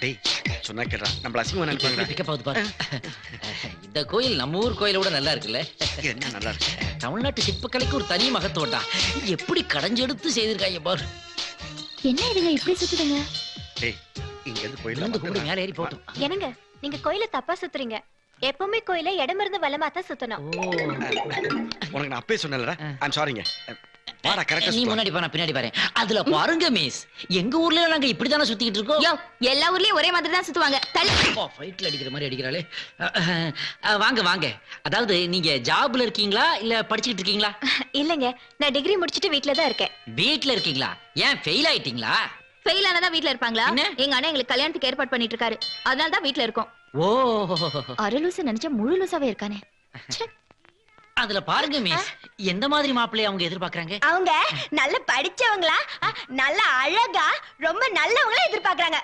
டேய் சொன்னா கேட்றா நம்மள அசிங்கமா நினைப்பாங்க. பிக்கப் ஆகுது பாரு. இந்த கோயில் நம்ம ஊர் கோயிலோட நல்லா இருக்குல்ல? என்ன நல்லா இருக்கு. தமிழ்நாட்டு சிற்பக்கலைக்கு ஒரு தனி மகத்துவம் தான். எப்படி கடைஞ்செடுத்து செய்திருக்காங்க பாரு. என்ன இதுங்க இப்படி சுத்துதுங்க? டேய் இங்க இருந்து போயிடலாம். வந்து கூட மேல ஏறி போட்டும். என்னங்க நீங்க கோயில தப்பா சுத்துறீங்க. எப்பவுமே கோயில இடமிருந்து வலமா தான் சுத்தணும். உனக்கு நான் அப்பவே சொன்னேன்லடா. ஐம் சாரிங்க. வாடா கரெக்ட்டா நீ முன்னாடி போ நான் பின்னாடி வரேன். அதுல பாருங்க மிஸ், எங்க ஊர்ல நாங்க இப்படி தான சுத்திட்டு இருக்கோம். யோ எல்லா ஊர்லயும் ஒரே மாதிரி தான் சுத்துவாங்க. தள்ளு. ஃபைட்ல அடிக்கிற மாதிரி அடிக்கறாளே. வாங்க வாங்க. அதாவது நீங்க ஜாப்ல இருக்கீங்களா இல்ல படிச்சிட்டு இருக்கீங்களா? இல்லங்க நான் டிகிரி முடிச்சிட்டு வீட்ல தான் இருக்கேன். வீட்ல இருக்கீங்களா? ஏன் ஃபெயில் ஆயிட்டீங்களா? ஃபெயில் ஆனதா வீட்ல இருப்பாங்களா? எங்க அண்ணா எங்களுக்கு கல்யாணத்துக்கு ஏற்பாடு பண்ணிட்டு இருக்காரு. அதனால தான் வீட்ல இருக்கோம். ஓ அரலூசு நினைச்சா முழு லூசாவே இருக்கானே. அதுல பாருங்க மிஸ், எந்த மாதிரி மாப்பிள்ளைய அவங்க எதிர்பார்க்கறாங்க? அவங்க நல்ல படிச்சவங்களா, நல்ல அழகா, ரொம்ப நல்லவங்களா எதிர்பார்க்கறாங்க.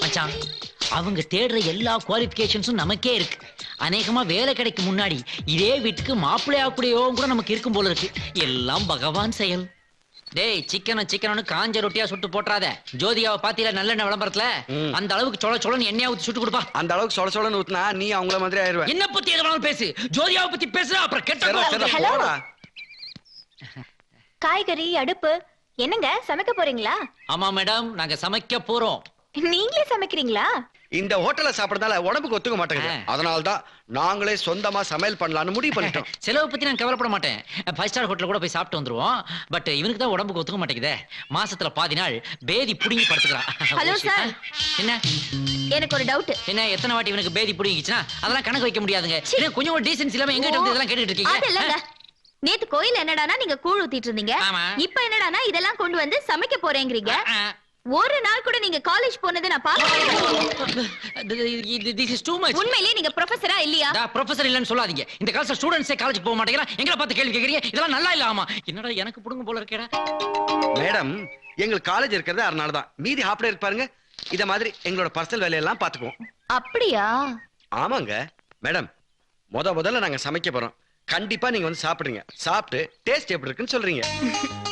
மச்சான், அவங்க தேடுற எல்லா குவாலிஃபிகேஷன்ஸும் நமக்கே இருக்கு. அநேகமா வேலை கிடைக்கு முன்னாடி இதே வீட்டுக்கு மாப்பிள்ளையா கூடயோவும் கூட நமக்கு இருக்கும் போல இருக்கு. எல்லாம் பகவான் செயல். டேய் சிக்கன் காஞ்ச ரொட்டியா சுட்டு போட்றாத. ஜோதிகாவை பாத்தியில நல்லெண்ணெய் விளம்பரத்துல அந்த அளவுக்கு சொல சொலன்னு எண்ணெயா ஊத்தி சுட்டு கொடுப்பா. அந்த அளவுக்கு சொல சொலன்னு ஊத்துனா நீ அவங்கள மாதிரி ஆயிருவ. என்ன பத்தி எதுனாலும் பேசு, ஜோதிகாவை பத்தி பேசுற அப்புறம் கெட்ட. ஹலோ காய்கறி அடுப்பு என்னங்க சமைக்க போறீங்களா? ஆமா மேடம், நாங்க சமைக்க போறோம். நீங்களே சமைக்கிறீங்களா? இந்த ஹோட்டல்ல சாப்பிடுறதால உடம்புக்கு ஒத்துக்க மாட்டேங்குது. அதனால தான் நாங்களே சொந்தமா சமையல் பண்ணலாம்னு முடிவு பண்ணிட்டோம். செலவு பத்தி நான் கவலைப்பட மாட்டேன். 5 ஸ்டார் ஹோட்டல்ல கூட போய் சாப்பிட்டு வந்துருவோம். பட் இவனுக்கு தான் உடம்புக்கு ஒத்துக்க மாட்டேங்குதே. மாசத்துல பாதி நாள் பேதி புடிங்கி படுத்துறான். ஹலோ சார், என்ன எனக்கு ஒரு டவுட். என்ன எத்தனை வாட்டி இவனுக்கு பேதி புடிங்கிச்சுனா அதெல்லாம் கணக்கு வைக்க முடியாதுங்க. என்ன கொஞ்சம் ஒரு டீசன்ஸ் இல்லாம எங்கிட்ட வந்து இதெல்லாம் கேட்டுட்டு இருக்கீங்க? அது இல்லங்க. நேத்து கோயில் என்னடானா நீங்க கூழ் ஊத்திட்டு இருந்தீங்க. இப்போ என்னடானா இதெல்லாம் கொண்டு வந்து சமைக்க போறேங்கறீங்க. ஒரு நாள் கூட நீங்க காலேஜ் போனது நான் பார்த்தேன். This is too much. உண்மையிலேயே நீங்க ப்ரொஃபசரா இல்லையா? நான் ப்ரொஃபசர் இல்லன்னு சொல்லாதீங்க. இந்த காலத்துல ஸ்டூடண்ட்ஸே காலேஜ் போக மாட்டேங்கறாங்க. எங்களை பார்த்து கேள்வி கேக்குறீங்க. இதெல்லாம் நல்லா இல்ல. ஆமா என்னடா எனக்கு புடுங்க போல இருக்கேடா. மேடம் எங்களுக்கு காலேஜ் இருக்கிறது அதனால தான். மீதி ஹாஃப் டே இருக்கு பாருங்க. இத மாதிரி எங்களோட பர்சனல் வேலையெல்லாம் பாத்துக்குவோம். அப்படியா? ஆமாங்க மேடம். முதல்ல நாங்க சமைக்க போறோம். கண்டிப்பா நீங்க வந்து சாப்பிடுங்க. சாப்பிட்டு டேஸ்ட் எப்படி இருக்குன்னு சொல்றீங்க.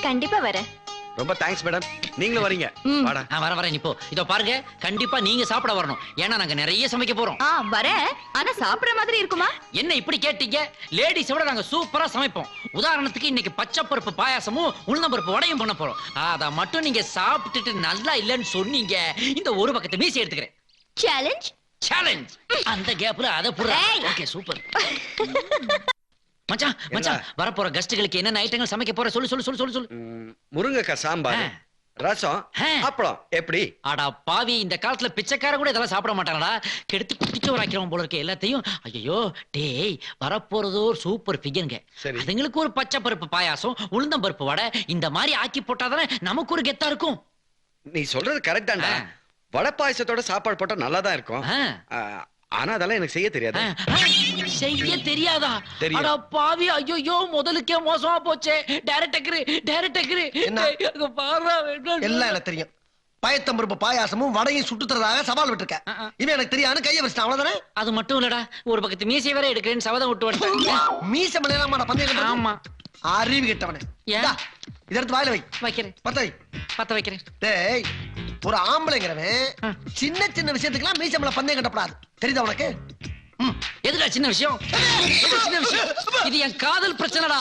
கண்டிப்பா வரேன். ரொம்ப தேங்க்ஸ் மேடம். நீங்களும் வரீங்க. வாடா. வரேன் இப்போ. இதோ பாருங்க, கண்டிப்பா நீங்க சாப்பிட வரணும். ஏன்னா நாங்க நிறைய சமைக்க போறோம். வரேன். ஆனா சாப்பிடுற மாதிரி இருக்குமா? என்ன இப்படி கேட்டீங்க? லேடிஸ் விட நாங்க சூப்பரா சமைப்போம். உதாரணத்துக்கு இன்னைக்கு பச்சை பருப்பு பாயாசமும் உளுந்தம்பருப்பு வடையும் பண்ண போறோம். அத மட்டும் நீங்க சாப்பிட்டுட்டு நல்லா இல்லன்னு சொன்னீங்க, இந்த ஒரு பக்கத்தை மீசி எடுத்துக்கிறேன். சேலஞ்ச். சேலஞ்ச். அந்த கேப்ல அத புறா. Okay super. மச்சான் வரப்போற கெஸ்ட்களுக்கு என்ன ஐட்டங்கள் சமைக்க போற சொல்லு. முருங்கக்காய் சாம்பார், ரசம், அப்பளம். எப்படி? அடா பாவி, இந்த காலத்துல பிச்சைக்கார கூட இதெல்லாம் சாப்பிட மாட்டாங்கடா. கெடுத்து குட்டிச்சோறு ஆக்கிறவன் போல இருக்க எல்லாத்தையும். ஐயோ டேய், வரப்போறதோ ஒரு சூப்பர் ஃபிகருங்க. அதுங்களுக்கு ஒரு பச்சை பருப்பு பாயாசம், உளுந்தம் பருப்பு வடை இந்த மாதிரி ஆக்கி போட்டாதானே நமக்கு ஒரு கெத்தா இருக்கும். நீ சொல்றது கரெக்ட் தான்டா. வடை பாயசத்தோட சாப்பாடு போட்டா நல்லா தான் இருக்கும். ஆனா அதெல்லாம் எனக்கு செய்ய தெரியாது. செய்ய தெரியாதா? அட பாவி, ஐயோ முதலுக்கே மோசமா போச்சே. டைரக்டர் என்ன பாறா எல்லாம் எனக்கு தெரியும். பயத்தம்பருப்பு பாயாசமும் வடையும் சுட்டு தரதாக சவால் விட்டுருக்க. இவன் எனக்கு தெரியாது கைய வச்சிட்டான் அவ்வளவுதானே. அது மட்டும் இல்லடா, ஒரு பக்கத்து மீசை வேற எடுக்கிறேன்னு சபதம் விட்டு வந்துட்டேன். மீசை மலையலாமாடா பந்தயம்? ஆமா அறிவு கெட்டவனே. இத எடுத்து வாயில வைக்கிறேன். பத்த வைக்கிறேன். டேய், ஒரு ஆம்பளைங்கிறவன் சின்ன சின்ன விஷயத்துக்குலாம் மீசை மலை பந்தயம் கட்டப்படாது. தெரியுதா உனக்கு? எதுடா சின்ன விஷயம்? இது என் காதல் பிரச்சனைடா.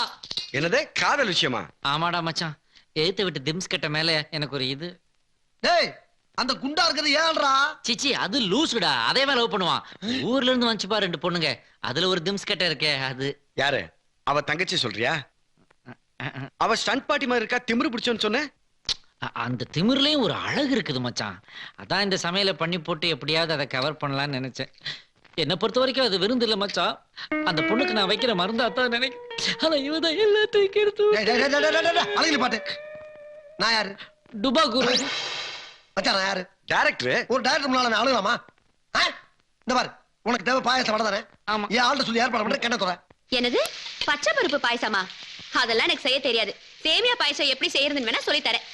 என்னது காதல் விஷயமா? ஆமாடா மச்சான், எழுத்து விட்டு திம்ஸ் கட்ட மேல எனக்கு ஒரு இது. டேய், அந்த குண்டா இருக்கிறது ஏன்டா? சிச்சி அது லூசுடா. அதே மேல லவ் பண்ணுவான். ஊர்ல இருந்து வந்துச்சு பாரு 2 பொண்ணுங்க. அதுல ஒரு திம்ஸ் கட்ட இருக்கே அது. யாரு? அவ தங்கச்சி சொல்றியா? அவ ஸ்டண்ட் பார்ட்டி மாதிரி இருக்கா, திமிரு பிடிச்சோன்னு சொன்ன. அந்த திமிர்லயும் ஒரு அழகு இருக்குது மச்சான். அதான் இந்த சமையல பண்ணி போட்டு எப்படியாவது அதை கவர் பண்ணலாம்னு நினைச்சேன். என்ன பொறுத்த வரைக்கும் அது விருந்து இல்ல மச்சான். அந்த பொண்ணுக்கு நான் வைக்கிற மருந்தா தான் நினைக்கிறேன். ஆனா இவதான் எல்லாத்தையும் கெடுத்து. அழகில பாட்டு. நான் யாரு? டுபா குரு மச்சான். நான் யாரு? டைரக்டர். ஒரு டைரக்டர் முன்னால நான் அழுகலாமா? இந்த பாரு, உனக்கு தேவை பாயாசம் வடை தானே? ஆமா. ஏன் ஆள்கிட்ட சொல்லி ஏற்பாடு பண்ற? கேட்ட தோற. என்னது பச்சை பருப்பு பாயசமா? அதெல்லாம் எனக்கு செய்ய தெரியாது. சேமியா பாயசம் எப்படி செய்யறதுன்னு வேணா சொல்லி தரேன்.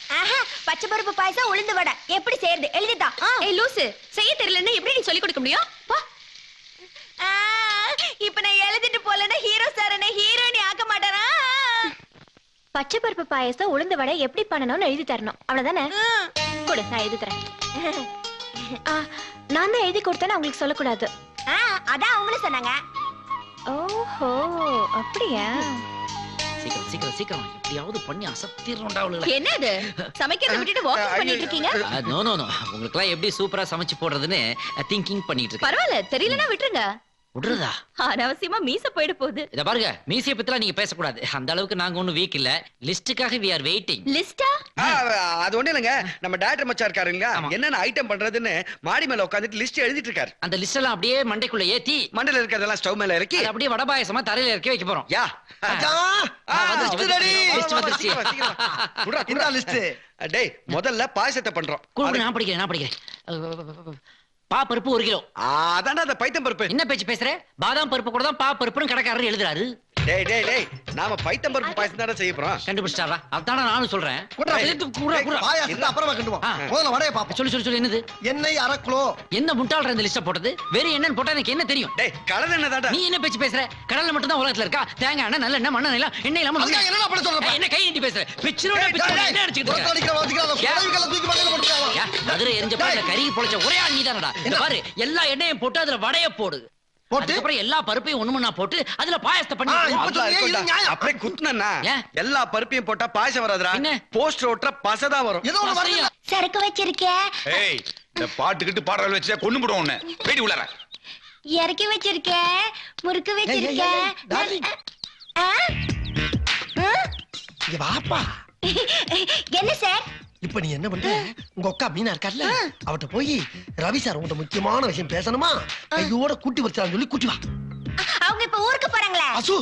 பச்சை பருப்பு பாயசம் உளுந்து வடை எப்படி செய்யறது எழுதிட்டா. ஏய் லூசு, செய்ய தெரியலன்னா எப்படி நீ சொல்லி கொடுக்க முடியும்? இப்ப நான் எழுதிட்டு போலன்னா ஹீரோ சார் என்ன ஹீரோயினி ஆக்க மாட்டாரா? பச்சை பருப்பு பாயசம் உளுந்து வடை எப்படி பண்ணணும்னு எழுதி தரணும், அவ்வளவுதானே? கொடு, நான் எழுதி தரேன். நான் தான் எழுதி கொடுத்தேன்னு அவங்களுக்கு சொல்லக்கூடாது அதான் அவங்களும் சொன்னாங்க. ஓஹோ அப்படியா? சீக்கிரம் சீக்கிரம் சீக்கிரம் எப்படியாவது பண்ணி அசத்திரணும்டா அவளுக்கு. என்னது சமைக்கிறத விட்டுட்டு வாக்கிங் பண்ணிட்டு இருக்கீங்க? நோ நோ நோ, உங்களுக்குலாம் எப்படி சூப்பரா சமைச்சு போடுறதுன்னு திங்கிங் பண்ணிட்டு இருக்கேன். பரவாயில்ல, தெரியலனா விட்டுருங்க. விடுறதா? அனாவசியமா மீச போயிட போகுது. இத பாருங்க, மீசிய பத்திலாம் நீங்க பேசக்கூடாது. அந்த அளவுக்கு நாங்க ஒண்ணும் வீக் இல்ல. லிஸ்டுக்காக we are waiting. லிஸ்டா? அது ஒண்ணு இல்லைங்க, நம்ம டைரக்டர் மச்சா இருக்காருங்க, ஆமா. என்னென்ன ஐட்டம் பண்றதுன்னு மாடி மேல உட்காந்துட்டு லிஸ்ட் எழுதிட்டு இருக்காரு. அந்த லிஸ்ட் எல்லாம் அப்படியே மண்டைக்குள்ள ஏத்தி மண்டல இருக்கிறதெல்லாம் ஸ்டவ் மேல இறக்கி அதை அப்படியே வடபாயசமா தரையில இறக்கி வைக்க போறோம். யா வந்துருச்சு, list ready. list வந்துருச்சு. குடுறா, இந்த குடுறா. லிஸ்ட் டேய் முதல்ல பாயசத்தை பண்றோம். குடு, நான் படிக்கிறேன். பா பருப்பு 1 கிலோ. அதான்டா அந்த பைத்தம் பருப்பு. என்ன பேச்சு பேசுற? பாதாம் பருப்பு கூட தான் பா பருப்புன்னு கடைக்காரர் எழுதுறாரு. டேய் டேய் டேய், நாம பைத்தம் பருப்பு பாயசம் தானே செய்ய போறோம். கண்டுபிடிச்சாரா? அதான நானும் சொல்றேன். பாயாசத்தை அப்புறமா கண்டுவோம். ஆ. முதல்ல வடைய பாப்போம். சொல்லு என்னது? எண்ணெய் 1/2 கிலோ. என்ன முட்டாள்ற இந்த லிஸ்ட போட்டது? வேற என்னன்னு போட்டா எனக்கு என்ன தெரியும்? டேய் கலர் என்னதாடா? நீ என்ன பேச்சு பேசுற? கடல்ல மட்டும் தான் உலகத்துல இருக்கா? தேங்காய் எண்ணெய், நல்லெண்ணெய், மண்ணெண்ணெய் எல்லாம் எண்ணெய் இல்லாம அதுக்காக என்னடா பண்ண சொல்ற? என்ன கை நீட்டி பேசுற? பிச்சிரோட என்ன அடிச்சிட்டு இருக்க? மதுரை எரிஞ்ச பாருங்க, கறி பொளச்ச ஒரே ஆள் நீதானடா. இந்த பாரு, எல்லா எண்ணெயும் போட்டு அதுல வடைய போடு. போட்டு அப்புறம் எல்லா பருப்பையும் ஒண்ணுமண்ணா போட்டு அதுல பாயசத்தை பண்ணி அப்பா இருக்கும்டா. நியாயம். அப்படியே குத்துனா ஏன்? எல்லா பருப்பையும் போட்டா பாயசம் வராதுடா. என்ன? போஸ்டர் ஓட்டுற பசதான் வரும். ஏதோ ஒண்ணு வருது. சரக்கு வச்சிருக்கேன், ஏய் இந்த பாட்டுக்கிட்டு பாடல் வச்சு கொண்டு போடுவோம் உன்னை. வெடி உள்ளார. இறக்கி வச்சிருக்கேன், முறுக்கு வச்சிருக்கேன். darling. ஆ? ஆ? இங்க வாப்பா. என்ன சார்? இப்ப நீ என்ன பண்ற? உங்க அக்கா மீனா இருக்கார்ல, அவட்ட போய் ரவி சார் உங்கள்ட்ட முக்கியமான விஷயம் பேசணுமா, கையோட கூட்டி வச்சான்னு சொல்லி கூட்டி வா. அவங்க இப்ப ஊருக்கு போறாங்களா? அசு,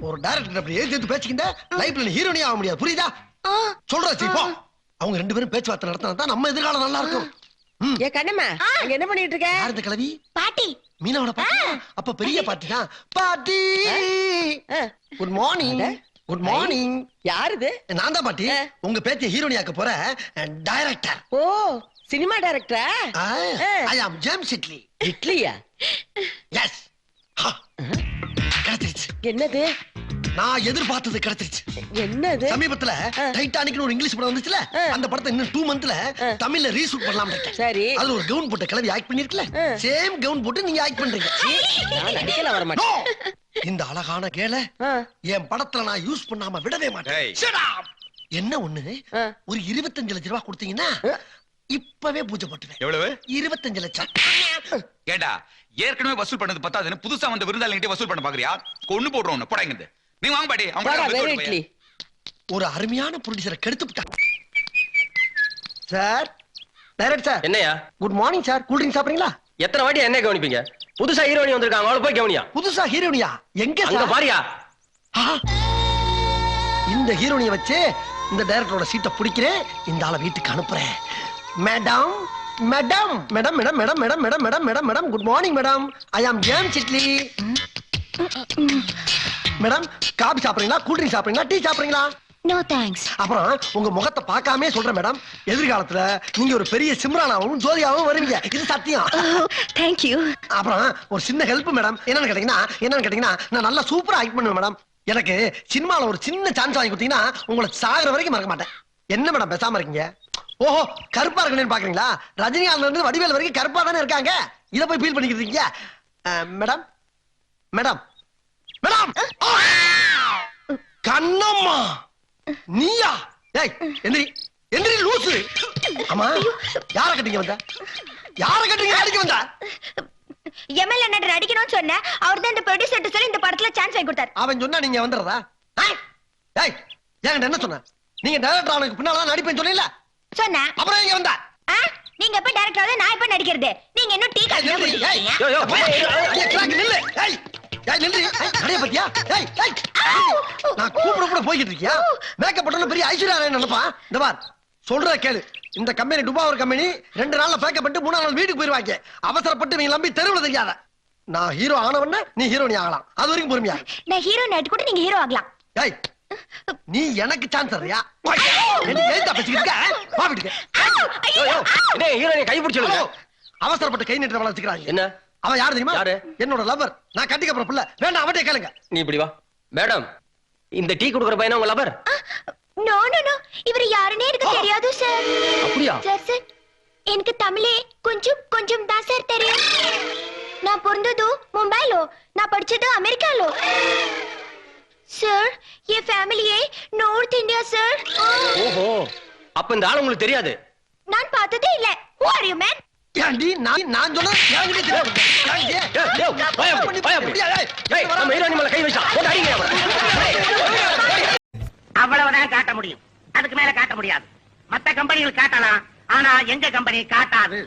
ஒரு டைரக்டர் அப்படி ஏத்து பேசிக்கிட்ட லைஃப்ல நீ ஹீரோனி ஆக முடியாது, புரியுதா? சொல்றாச்சு இப்போ. அவங்க 2 பேரும் பேச்சுவார்த்தை நடத்தினா தான் நம்ம எதிர்காலம் நல்லா இருக்கும். ஏ கண்ணம்மா, அங்க என்ன பண்ணிட்டு இருக்க? யார் இந்த கிழவி? பாட்டி. மீனாவோட பாட்டி. அப்ப பெரிய பாட்டி தான். பாட்டி குட் மார்னிங். Good morning. யாரு இது? நான் தான் பாட்டி, உங்க பேத்திய ஹீரோனி ஆக்க போற டைரக்டர். ஓ, சினிமா டைரக்டரா? ஐ அம் ஜேம்ஸ் இட்லி. இட்லியா? எஸ். கிடைச்சிருச்சு. என்னது? நான் எதிர்பார்த்தது கிடைச்சிருச்சு. என்னது? சமீபத்துல டைட்டானிக்னு ஒரு இங்கிலீஷ் படம் வந்துச்சுல, அந்த படத்தை இன்னும் 2 மந்த்ல தமிழ்ல ரீஷூட் பண்ணலாம் இருக்கேன். சரி. அது ஒரு கவுன் போட்ட கிளவி ஆக்ட் பண்ணிருக்கல, சேம் கவுன் போட்டு நீங்க ஆக்ட் பண்றீங்க. நான் நடிக்கல வர No! மாட்டேன். இந்த அழகான கேள ஆ, என் படத்துல நான் யூஸ் பண்ணாம விடவே மாட்டேன். ஏய். Shut up! என்ன ஒண்ணு, ஆ. ஒரு 25 லட்சம் ரூபாய் கொடுத்தீங்கன்னா இப்பவே பூஜை போட்டுவேன். எவ்வளவு? 25 லட்சம். கேட்டா ஏற்கனவே வசூல் பண்ணது பத்தாதுன்னு புதுசா வந்த விருந்தாளிகிட்டே வசூல் பண்ண பாக்குறியா? கொண்டு போடுறோம் உன்னை. போடாங்க. நீ வாங்க பாட்டி. அவங்க போடா, கிட்ட வெறும் போய் இட்லி. ஒரு அருமையான ப்ரொடியூசரை கெடுத்து சார். Director sir. என்னையா? Good morning sir. Cool drink சாப்பிடுறீங்களா? எத்தனை வாட்டி என்ன கவனிப்பீங்க? புதுசா ஹீரோனி வந்திருக்காங்க, அவளை போய் கவனியா. புதுசா ஹீரோனியா? எங்க அங்க சார்? பாரியா. ஆ! இந்த ஹீரோனியை வச்சு இந்த டைரக்டரோட சீட்டை பிடிக்கிறேன், இந்த ஆளை வீட்டுக்கு அனுப்புறேன். Madam madam madam madam madam madam madam madam madam madam good morning madam. I am James idli. Madam coffee சாப்பிடுறீங்களா, கூல் ட்ரிங்க் சாப்பிடுறீங்களா, டீ சாப்பிடுறீங்களா? No thanks. அப்புறம் உங்க முகத்தை பார்க்காம சொல்றேன் மேடம், எதிர்காலத்துல நீங்க ஒரு பெரிய சிம்ரானாவும் ஜோதியாவும் வருவீங்க, இது சத்தியம். Thank you. அப்புறம் ஒரு சின்ன ஹெல்ப் மேடம். என்னன்னு கேட்டீங்கன்னா நான் நல்லா சூப்பரா ஆக்ட் பண்ணுவேன் மேடம். எனக்கு சினிமால ஒரு சின்ன சான்ஸ் வாங்கி கொடுத்தீங்கன்னா உங்களை சாகுற வரைக்கும் மறக்க மாட்டேன். என்ன மேடம் பேசாம இருக்கீங்க? ஓஹோ, கருப்பா இருக்கணும்னு பாக்குறீங்களா? ரஜினிகாந்த்ல இருந்து வடிவேல் வரைக்கும் கருப்பா தானே இருக்காங்க. இத போய் ஃபீல் பண்ணிக்கிட்டு இருக்கீங்க. Madam madam madam. கண்ணம்மா நீயா? ஏய் எந்திரி எந்திரி லூசு. ஆமா, யார கட்டிங்க வந்த? யார கட்டிங்க அடிக்க வந்த? எம்எல்ஏ நடிகர் நடிக்கணும்னு சொன்னேன். அவர் தான் இந்த ப்ரொடியூசர்ட்ட சொல்லி இந்த படத்துல சான்ஸ் வாங்கி கொடுத்தாரு. அவன் சொன்னா நீங்க வந்துடுறதா? ஏய் என்கிட்ட என்ன சொன்ன? நீங்க டைரக்டர் ஆனதுக்கு பின்னால நடிப்பேன்னு சொன்னீங்கல்ல, சொன்னேன். அப்புறம் எங்க வந்த? நீங்க எப்ப டைரக்டர் ஆகுது, நான் எப்ப நடிக்கிறது? நீங்க இன்னும் டீ காஃபி ஏய், குடிச்சிட்டு ஏய், இருக்கீங்க. யோ, யோ, ஐயா, கிராக் நில்லு. ஏய், ஏய், நில்லு. ஏய், நடைய பத்தியா? ஏய், ஏய். நான் கூப்பிட போய்கிட்டு இருக்கியா? மேக்கப் போட்டோன்னு பெரிய ஐஸ்வர்யா ராய் நினைப்பான். இந்த பார், சொல்ற கேளு. இந்த கம்பெனி டுபாவர் கம்பெனி 2 நாள்ல பேக்கப் பண்ணிட்டு 3 நாள் வீட்டுக்கு போயிருவாங்க. அவசரப்பட்டு நீங்க நம்பி தெருவுல தெரியாத. நான் ஹீரோ ஆனவன நீ ஹீரோனி ஆகலாம், அது வரைக்கும் பொறுமையா. நான் ஹீரோ நடிச்சு கூட நீங்க ஹீரோ ஆகலாம். ஏய், நீ எனக்கு சான்ஸ் தர்றியா? என்ன ஏன்டா பேசிக்கிட்டு இருக்க? வா வீட்டுக்கு. யோ, யோ, என்ன ஹீரோனி கை பிடிச்சிடுங்க. அவசரப்பட்டு கை நீட்டுற வச்சுக்கிறாங்க. என்ன? அவன் யாரு தெரியுமா? யாரு? என்னோட லவர். நான் கட்டிக்க போற புள்ள. வேண்டாம், அவட்டே கேளுங்க. நீ இப்படி வா. மேடம், இந்த டீ குடுக்குற பையனா உங்க லவர்? நோ நோ நோ, இவர் யாருன்னே எனக்கு தெரியாது சார். அப்படியா? சார் சார், எனக்கு தமிழே கொஞ்சம் கொஞ்சம் தான் சார் தெரியும். நான் பிறந்தது மும்பைலோ, நான் படிச்சது அமெரிக்காலோ. சார் என் ஃபேமிலியே நார்த் இந்தியா சார். ஓஹோ அப்ப இந்த ஆளு உங்களுக்கு தெரியாது. நான் பார்த்ததே இல்ல. Who are you man? ஏன்டி நான் சொன்னா யாருக்கிட்டே தெரியாது. ஏன்டி? ஏய், டேய், வாயா அப்படி, வாயா அப்படி. ஏய், நம்ம ஹீரோனி மேல கை வச்சா போட்டு அடிங்க அவனை. அவ்வளவுதான் காட்ட முடியும், அதுக்கு மேல காட்ட முடியாது. மத்த கம்பெனிகள் காட்டலாம், ஆனா எங்க கம்பெனி காட்டாது.